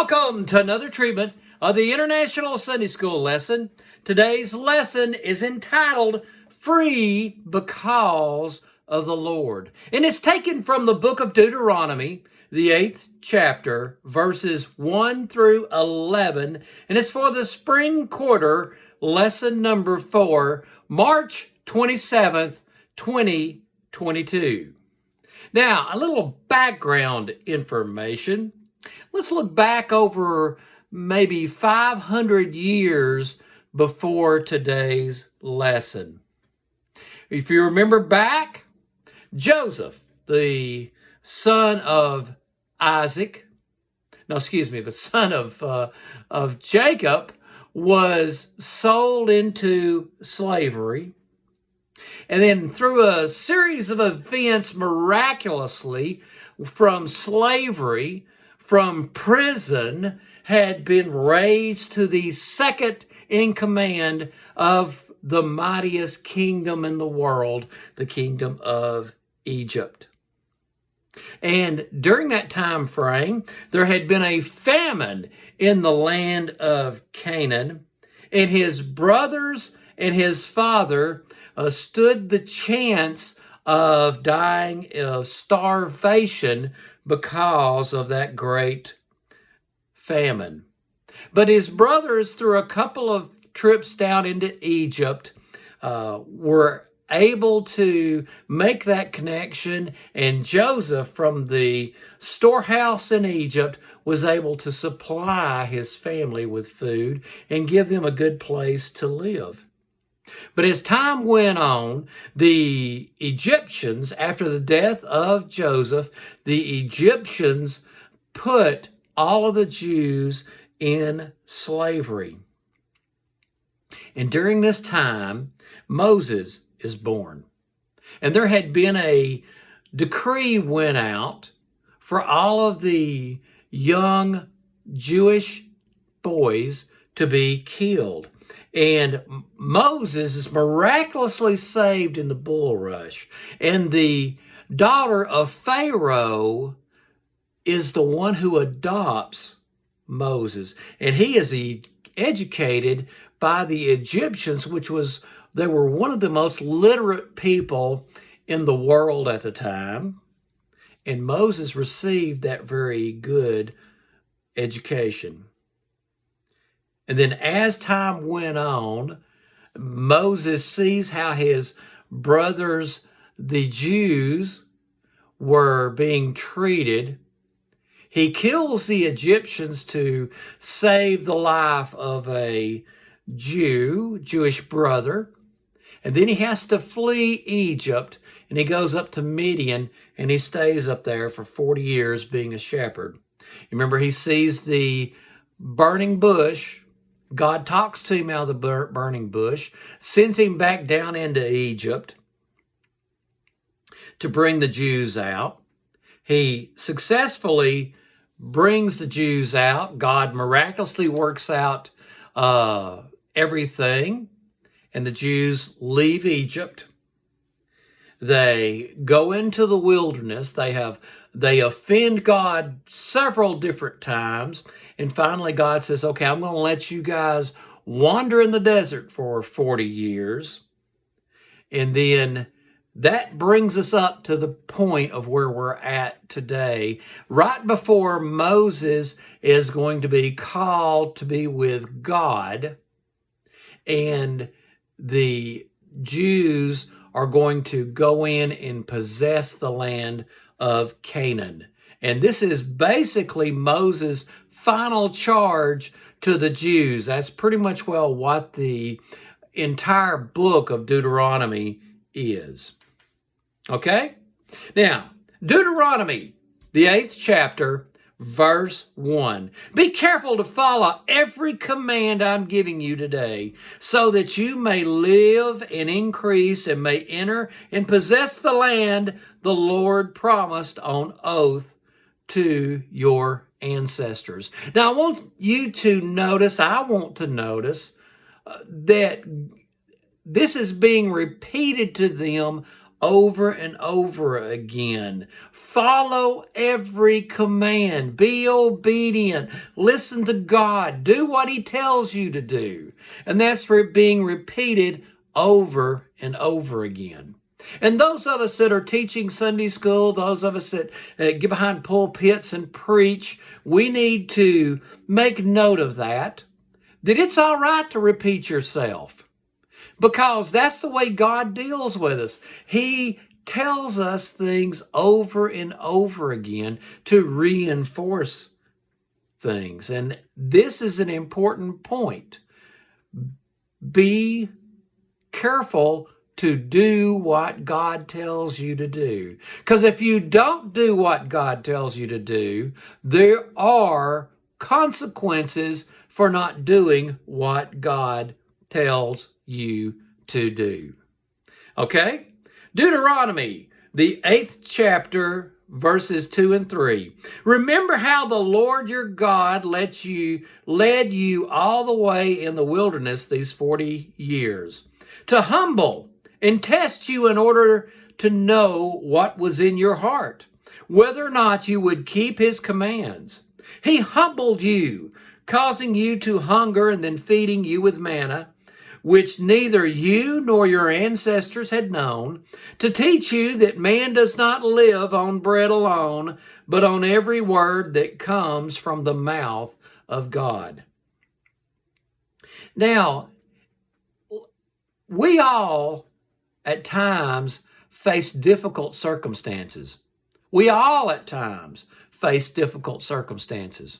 Welcome to another treatment of the International Sunday School lesson. Today's lesson is entitled Free Because of the Lord. And it's taken from the book of Deuteronomy, the 8th chapter, verses 1 through 11. And it's for the spring quarter, lesson number 4, March 27th, 2022. Now, a little background information. Let's look back over maybe 500 years before today's lesson. If you remember back, Joseph, the son of the son of Jacob, was sold into slavery. And then through a series of events, miraculously, from slavery, from prison, had been raised to the second in command of the mightiest kingdom in the world, the kingdom of Egypt. And during that time frame, there had been a famine in the land of Canaan, and his brothers and his father stood the chance of dying of starvation because of that great famine. But his brothers, through a couple of trips down into Egypt, were able to make that connection, and Joseph from the storehouse in Egypt was able to supply his family with food and give them a good place to live. But as time went on, the Egyptians, after the death of Joseph, the Egyptians put all of the Jews in slavery. And during this time, Moses is born. And there had been a decree went out for all of the young Jewish boys to be killed. And Moses is miraculously saved in the bulrush. And the daughter of Pharaoh is the one who adopts Moses. And he is educated by the Egyptians, they were one of the most literate people in the world at the time. And Moses received that very good education. And then as time went on, Moses sees how his brothers, the Jews, were being treated. He kills the Egyptians to save the life of a Jewish brother. And then he has to flee Egypt, and he goes up to Midian, and he stays up there for 40 years being a shepherd. You remember, he sees the burning bush. God talks to him out of the burning bush, sends him back down into Egypt to bring the Jews out. He successfully brings the Jews out. God miraculously works out everything, and the Jews leave Egypt. They go into the wilderness. They offend God several different times. And finally, God says, okay, I'm going to let you guys wander in the desert for 40 years. And then that brings us up to the point of where we're at today, right before Moses is going to be called to be with God. And the Jews are going to go in and possess the land of Canaan. And this is basically Moses' final charge to the Jews. That's pretty much what the entire book of Deuteronomy is. Okay? Now, Deuteronomy, the 8th chapter, verse 1. Be careful to follow every command I'm giving you today, so that you may live and increase and may enter and possess the land the Lord promised on oath to your ancestors. Now, I want to notice that this is being repeated to them over and over again. Follow every command. Be obedient. Listen to God. Do what He tells you to do. And that's being repeated over and over again. And those of us that are teaching Sunday school, those of us that get behind pulpits and preach, we need to make note of that it's all right to repeat yourself. Because that's the way God deals with us. He tells us things over and over again to reinforce things. And this is an important point. Be careful to do what God tells you to do. Because if you don't do what God tells you to do, there are consequences for not doing what God tells you to do. Okay? Deuteronomy, the 8th chapter, verses 2 and 3. Remember how the Lord your God led you all the way in the wilderness these 40 years, to humble and test you in order to know what was in your heart, whether or not you would keep His commands. He humbled you, causing you to hunger and then feeding you with manna, which neither you nor your ancestors had known, to teach you that man does not live on bread alone, but on every word that comes from the mouth of God. Now, we all at times face difficult circumstances. We all at times face difficult circumstances.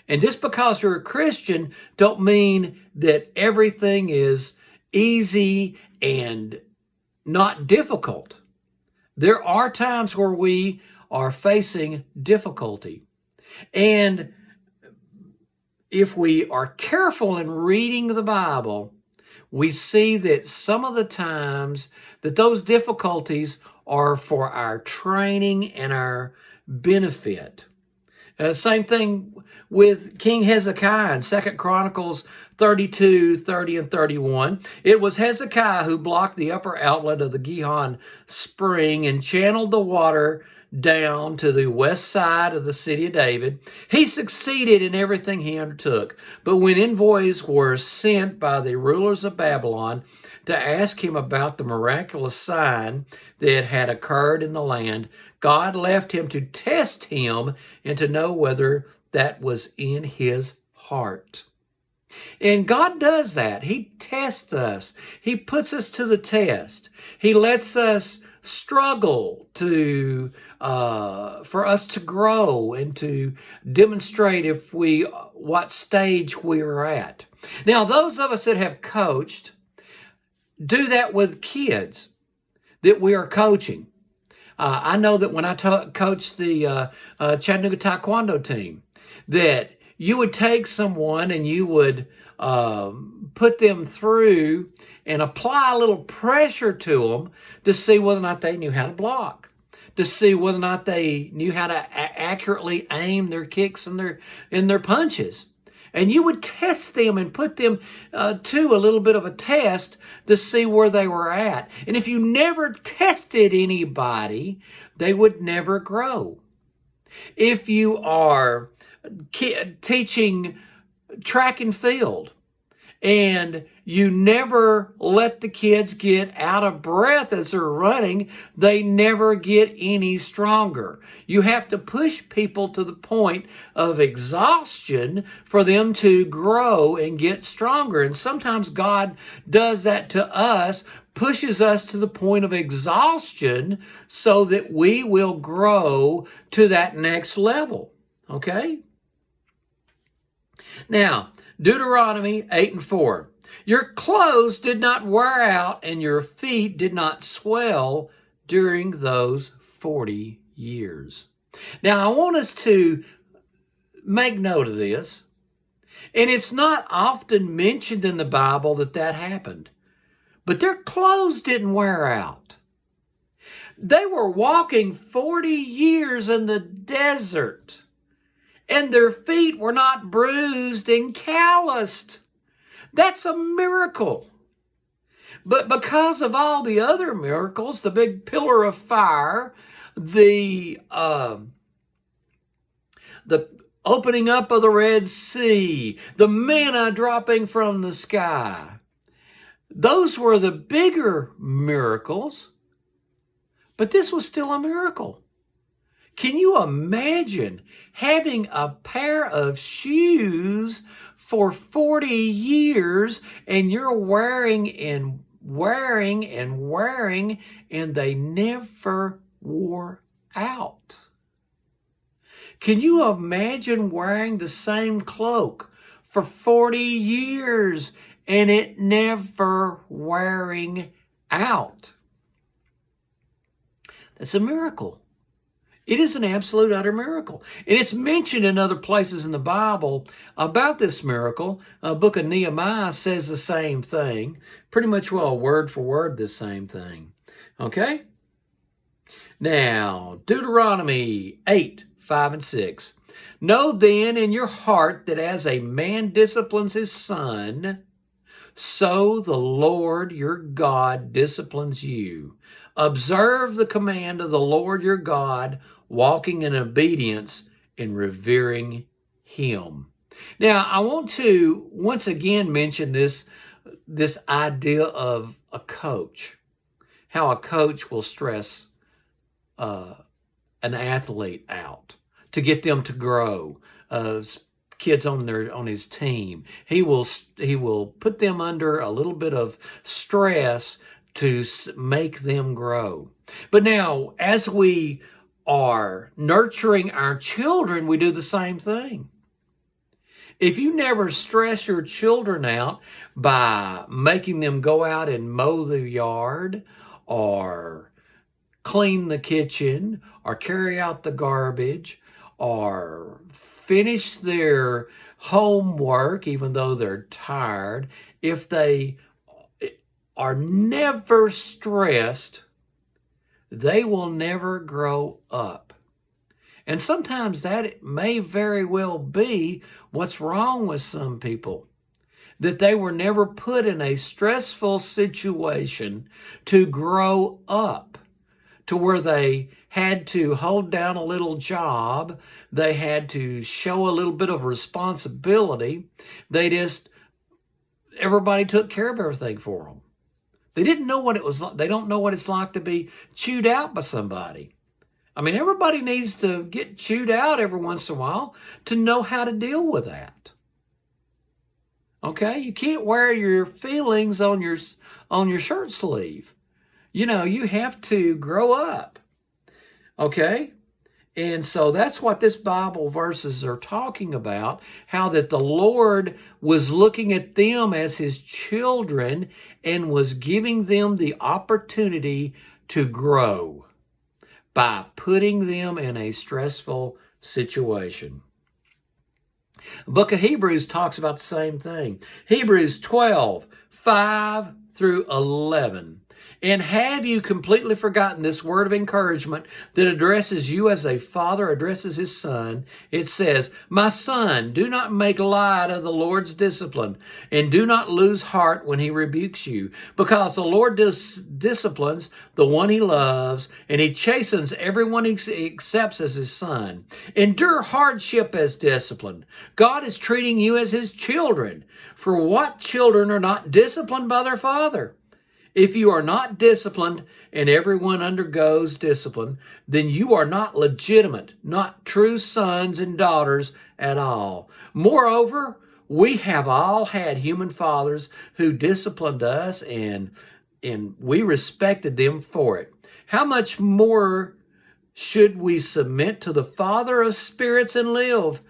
And just because you're a Christian don't mean that everything is easy and not difficult. There are times where we are facing difficulty. And if we are careful in reading the Bible, we see that some of the times that those difficulties are for our training and our benefit. Same thing with King Hezekiah in 2 Chronicles 32, 30, and 31. It was Hezekiah who blocked the upper outlet of the Gihon spring and channeled the water down to the west side of the city of David. He succeeded in everything he undertook. But when envoys were sent by the rulers of Babylon to ask him about the miraculous sign that had occurred in the land, God left him to test him and to know whether that was in his heart. And God does that. He tests us. He puts us to the test. He lets us struggle for us to grow and to demonstrate what stage we're at. Now, those of us that have coached do that with kids that we are coaching. I know that when I coached the Chattanooga Taekwondo team, that you would take someone and you would put them through and apply a little pressure to them to see whether or not they knew how to block, to see whether or not they knew how to accurately aim their kicks and their punches. And you would test them and put them to a little bit of a test to see where they were at. And if you never tested anybody, they would never grow. If you are teaching track and field and you never let the kids get out of breath as they're running, they never get any stronger. You have to push people to the point of exhaustion for them to grow and get stronger. And sometimes God does that to us, pushes us to the point of exhaustion so that we will grow to that next level. Okay? Now, Deuteronomy 8 and 4. Your clothes did not wear out and your feet did not swell during those 40 years. Now, I want us to make note of this. And it's not often mentioned in the Bible that happened. But their clothes didn't wear out. They were walking 40 years in the desert. And their feet were not bruised and calloused. That's a miracle. But because of all the other miracles, the big pillar of fire, the opening up of the Red Sea, the manna dropping from the sky, those were the bigger miracles, but this was still a miracle. Can you imagine having a pair of shoes for 40 years and you're wearing and wearing and wearing and they never wore out? Can you imagine wearing the same cloak for 40 years and it never wearing out? That's a miracle. It is an absolute utter miracle. And it's mentioned in other places in the Bible about this miracle. Book of Nehemiah says the same thing. Pretty much, well, word for word, the same thing. Okay? Now, Deuteronomy 8, 5 and 6. Know then in your heart that as a man disciplines his son, so the Lord your God disciplines you. Observe the command of the Lord your God, walking in obedience and revering him. Now, I want to once again mention this idea of a coach, how a coach will stress an athlete out to get them to grow. Kids on his team, he will put them under a little bit of stress to make them grow. But now, as we are nurturing our children, we do the same thing. If you never stress your children out by making them go out and mow the yard or clean the kitchen or carry out the garbage or finish their homework even though they're tired, if they are never stressed, they will never grow up. And sometimes that may very well be what's wrong with some people, that they were never put in a stressful situation to grow up, to where they had to hold down a little job, they had to show a little bit of responsibility. Everybody took care of everything for them. They didn't know what it was like. They don't know what it's like to be chewed out by somebody. I mean, everybody needs to get chewed out every once in a while to know how to deal with that. Okay? You can't wear your feelings on your shirt sleeve. You have to grow up. Okay? And so that's what this Bible verses are talking about, how that the Lord was looking at them as his children and was giving them the opportunity to grow by putting them in a stressful situation. The book of Hebrews talks about the same thing. Hebrews 12, 5 through 11. And have you completely forgotten this word of encouragement that addresses you as a father addresses his son? It says, my son, do not make light of the Lord's discipline, and do not lose heart when he rebukes you, because the Lord disciplines the one he loves, and he chastens everyone he accepts as his son. Endure hardship as discipline. God is treating you as his children. For what children are not disciplined by their father? If you are not disciplined, and everyone undergoes discipline, then you are not legitimate, not true sons and daughters at all. Moreover, we have all had human fathers who disciplined us, and we respected them for it. How much more should we submit to the Father of spirits and live?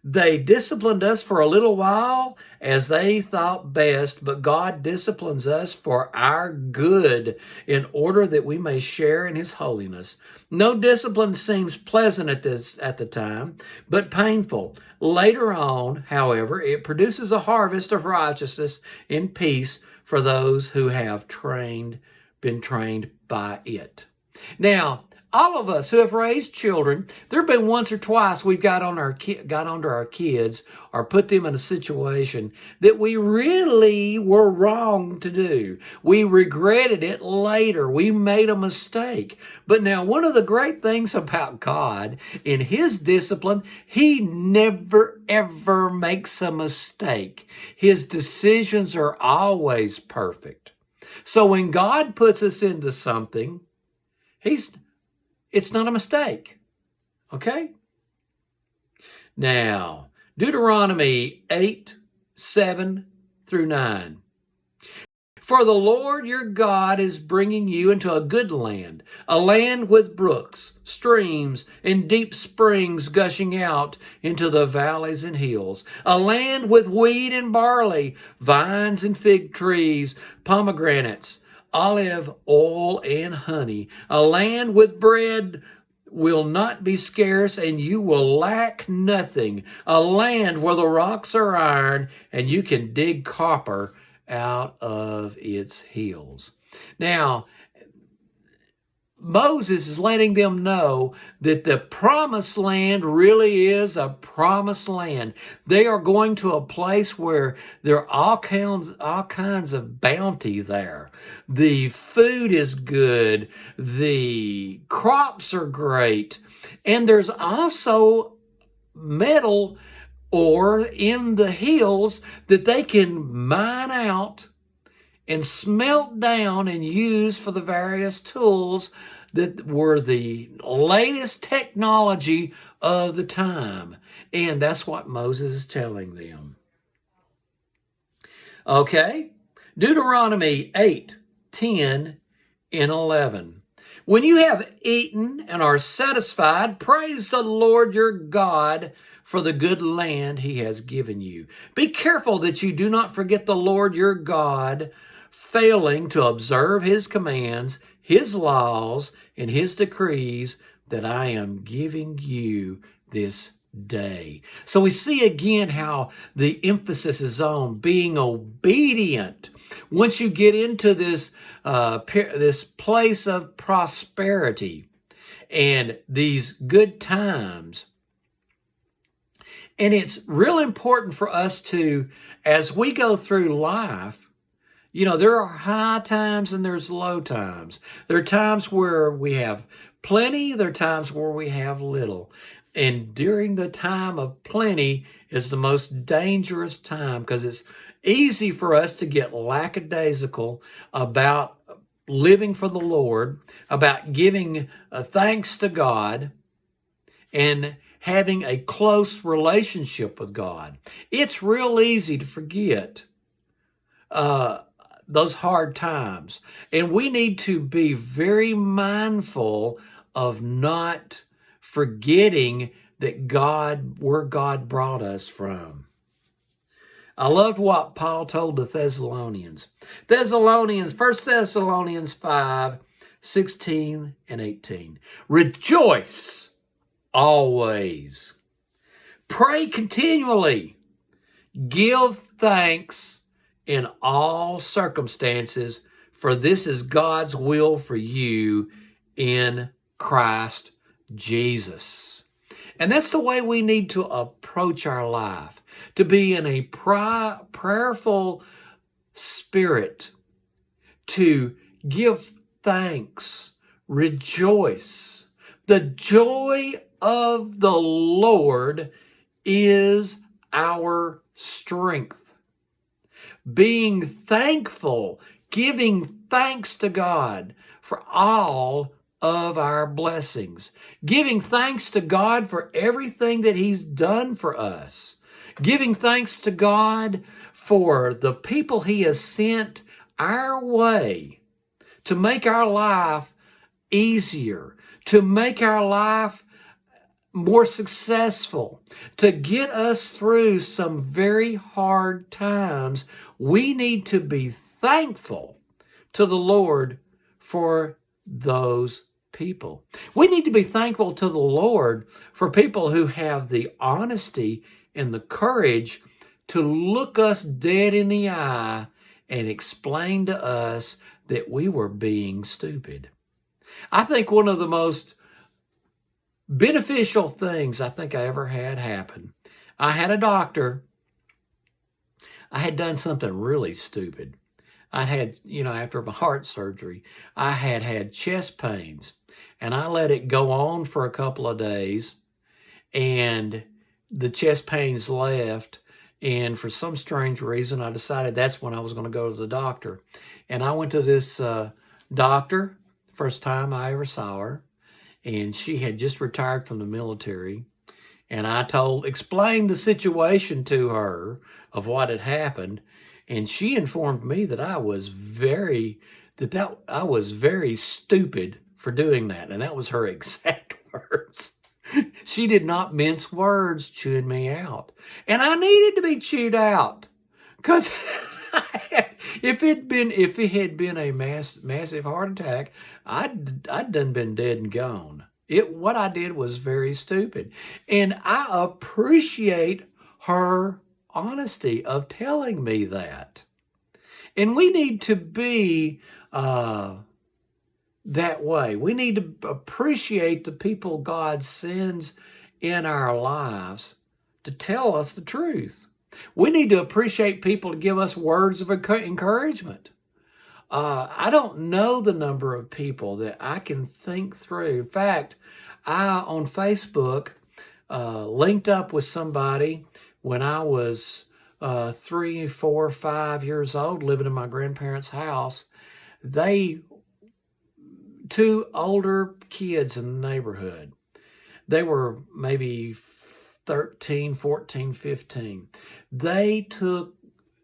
They disciplined us for a little while as they thought best, but God disciplines us for our good in order that we may share in his holiness. No discipline seems pleasant at the time, but painful. Later on, however, it produces a harvest of righteousness and peace for those who have been trained by it. Now, All of us who have raised children, there have been once or twice we've got onto our kids or put them in a situation that we really were wrong to do. We regretted it later. We made a mistake. But now, one of the great things about God in His discipline, He never ever makes a mistake. His decisions are always perfect. So when God puts us into something, it's not a mistake. Okay? Now, Deuteronomy 8:7-9. For the Lord your God is bringing you into a good land, a land with brooks, streams, and deep springs gushing out into the valleys and hills, a land with wheat and barley, vines and fig trees, pomegranates, olive oil and honey, a land with bread will not be scarce, and you will lack nothing, a land where the rocks are iron, and you can dig copper out of its hills. Now, Moses is letting them know that the promised land really is a promised land. They are going to a place where there are all kinds of bounty there. The food is good. The crops are great. And there's also metal ore in the hills that they can mine out and smelt down and use for the various tools that were the latest technology of the time. And that's what Moses is telling them. Okay, Deuteronomy 8:10-11. When you have eaten and are satisfied, praise the Lord your God for the good land He has given you. Be careful that you do not forget the Lord your God, failing to observe His commands, His laws, and His decrees that I am giving you this day. So we see again how the emphasis is on being obedient. Once you get into this place of prosperity and these good times, and it's real important for us to, as we go through life, there are high times and there's low times. There are times where we have plenty, there are times where we have little. And during the time of plenty is the most dangerous time because it's easy for us to get lackadaisical about living for the Lord, about giving thanks to God, and having a close relationship with God. It's real easy to forget those hard times. And we need to be very mindful of not forgetting that where God brought us from. I loved what Paul told the Thessalonians. 1 Thessalonians 5:16-18. Rejoice always. Pray continually. Give thanks in all circumstances, for this is God's will for you in Christ Jesus. And that's the way we need to approach our life, to be in a prayerful spirit, to give thanks, rejoice. The joy of the Lord is our strength. Being thankful, giving thanks to God for all of our blessings, giving thanks to God for everything that He's done for us, giving thanks to God for the people He has sent our way to make our life easier, to make our life more successful, to get us through some very hard times. We need to be thankful to the Lord for those people. We need to be thankful to the Lord for people who have the honesty and the courage to look us dead in the eye and explain to us that we were being stupid. I think one of the most beneficial things I think I ever had happen. I had a doctor. I had done something really stupid. I had, after my heart surgery, I had chest pains, and I let it go on for a couple of days, and the chest pains left. And for some strange reason, I decided that's when I was going to go to the doctor. And I went to this doctor, first time I ever saw her, and she had just retired from the military. And I explained the situation to her of what had happened, and she informed me that I was very stupid for doing that, and that was her exact words. She did not mince words chewing me out, and I needed to be chewed out because if it had been a massive heart attack, I'd done been dead and gone. What I did was very stupid. And I appreciate her honesty of telling me that. And we need to be that way. We need to appreciate the people God sends in our lives to tell us the truth. We need to appreciate people to give us words of encouragement. I don't know the number of people that I can think through. In fact, I, on Facebook, linked up with somebody when I was 3, 4, 5 years old, living in my grandparents' house. Two older kids in the neighborhood. They were maybe 13, 14, 15. They took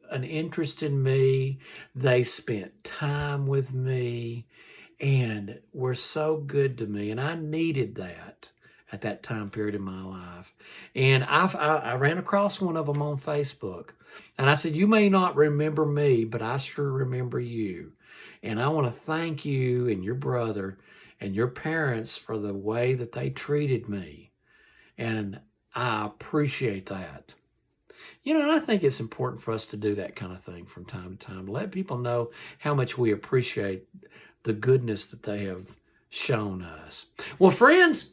an interest in me. They spent time with me and were so good to me. And I needed that at that time period in my life. And I ran across one of them on Facebook. And I said, you may not remember me, but I sure remember you. And I want to thank you and your brother and your parents for the way that they treated me. And I appreciate that. I think it's important for us to do that kind of thing from time to time, to let people know how much we appreciate the goodness that they have shown us. Well, friends,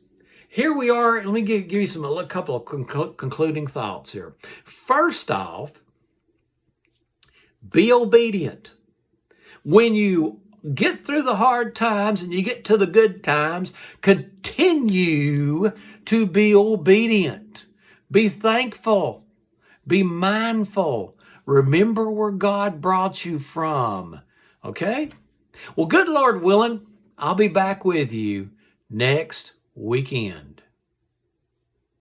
here we are. Let me give you a couple of concluding thoughts here. First off, be obedient. When you get through the hard times and you get to the good times, continue to be obedient. Be thankful. Be mindful. Remember where God brought you from. Okay? Well, good Lord willing, I'll be back with you next weekend.